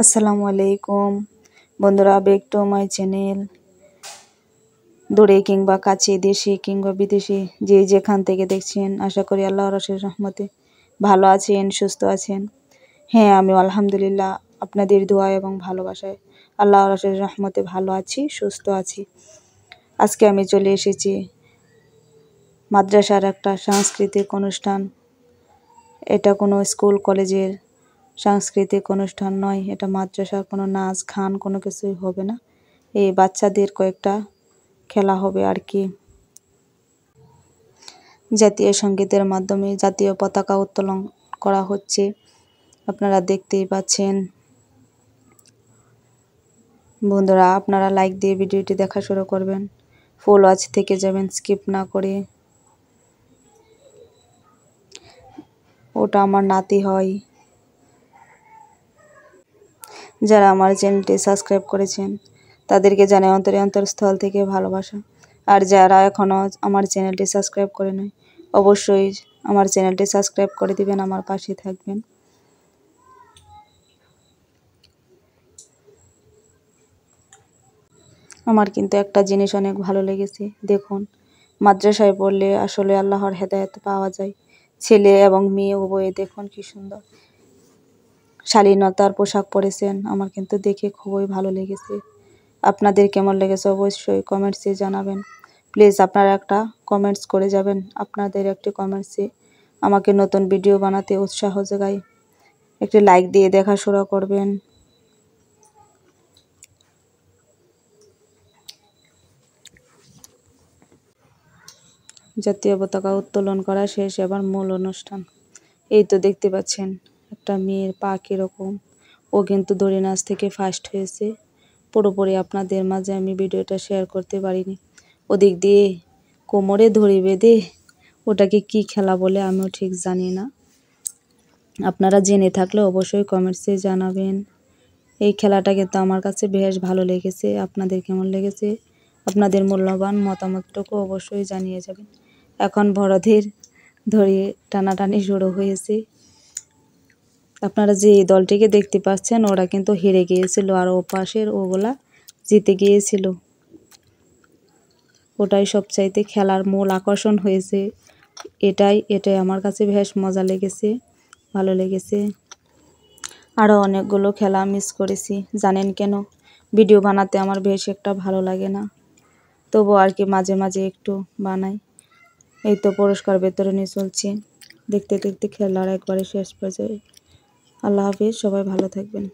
আসসালামু আলাইকুম বন্ধুরা, ব্যাক টু মাই চ্যানেল। দূরে কিংবা কাছে, দেশে কিংবা বিদেশে, যে যেখান থেকে দেখছেন, আশা করি আল্লাহর অশেষ রহমতে ভালো আছেন, সুস্থ আছেন। হ্যাঁ, আমি আলহামদুলিল্লাহ আপনাদের দোয়া এবং ভালোবাসায় আল্লাহর অশেষ রহমতে ভালো আছি, সুস্থ আছি। আজকে আমি চলে এসেছি মাদ্রাসার একটা সাংস্কৃতিক অনুষ্ঠান। এটা কোনো স্কুল কলেজের সাংস্কৃতিক অনুষ্ঠান নয়, এটা মাদ্রাসার কোনো নাচ গান কোনো কিছুই হবে না। এই বাচ্চাদের কয়েকটা খেলা হবে আর কি। জাতীয় সঙ্গীতের মাধ্যমে জাতীয় পতাকা উত্তোলন করা হচ্ছে, আপনারা দেখতেই পাচ্ছেন। বন্ধুরা, আপনারা লাইক দিয়ে ভিডিওটি দেখা শুরু করবেন, ফুল ওয়াচ থেকে যাবেন স্কিপ না করে। ওটা আমার নাতি হয়। যারা আমার চ্যানেলটি সাবস্ক্রাইব করেছেন তাদেরকে জানাই অন্তরস্থল থেকে ভালোবাসা। আর যারা এখনও আমার চ্যানেলটি সাবস্ক্রাইব করে নাই, অবশ্যই আমার চ্যানেলটি সাবস্ক্রাইব করে দিবেন, আমার পাশে থাকবেন। আমার কিন্তু একটা জিনিস অনেক ভালো লেগেছে, দেখুন, মাদ্রাসায় পড়লে আসলে আল্লাহর হেদায়েত পাওয়া যায়। ছেলে এবং মেয়ে উভয়ে দেখুন কি সুন্দর শালীনতার পোশাক পরেছেন, আমার কিন্তু দেখে খুবই ভালো লেগেছে। আপনাদের কেমন লেগেছে অবশ্যই কমেন্টসে জানাবেন। প্লিজ আপনারা একটা কমেন্টস করে যাবেন, আপনাদের একটি কমেন্টসে আমাকে নতুন ভিডিও বানাতে উৎসাহ যোগায়। একটি লাইক দিয়ে দেখা শুরু করবেন। জাতীয় পতাকা উত্তোলন করা শেষ, এবার মূল অনুষ্ঠান। এই তো দেখতে পাচ্ছেন একটা মেয়ের পা কীরকম, ও কিন্তু দড়ি নাচ থেকে ফার্স্ট হয়েছে। পুরোপুরি আপনাদের মাঝে আমি ভিডিওটা শেয়ার করতে পারিনি। ওদিক দিয়ে কোমরে দড়ি বেঁধে, ওটাকে কি খেলা বলে আমিও ঠিক জানি না, আপনারা জেনে থাকলে অবশ্যই কমেন্টসে জানাবেন। এই খেলাটা কিন্তু আমার কাছে বেশ ভালো লেগেছে। আপনাদের কেমন লেগেছে? আপনাদের মূল্যবান মতামতটুকু অবশ্যই জানিয়ে যাবেন। এখন বড়দের ধরে টানাটানি শুরু হয়েছে। আপনারা যে দলটিকে দেখতে পাচ্ছেন ওরা কিন্তু হেরে গিয়েছিল, আর ও পাশের ওগুলা জিতে গিয়েছিল। ওটাই সবচাইতে খেলার মূল আকর্ষণ হয়েছে। এটাই আমার কাছে বেশ মজা লেগেছে, ভালো লেগেছে। আরও অনেকগুলো খেলা মিস করেছি, জানেন কেন? ভিডিও বানাতে আমার বেশ একটা ভালো লাগে না, তবু আর কি মাঝে মাঝে একটু বানাই। এই তো পুরস্কার বিতরণী চলছে, দেখতে দেখতে খেলার একবারে শেষ পর্যায়ে। আল্লাহ হাফিজ, সবাই ভালো থাকবেন।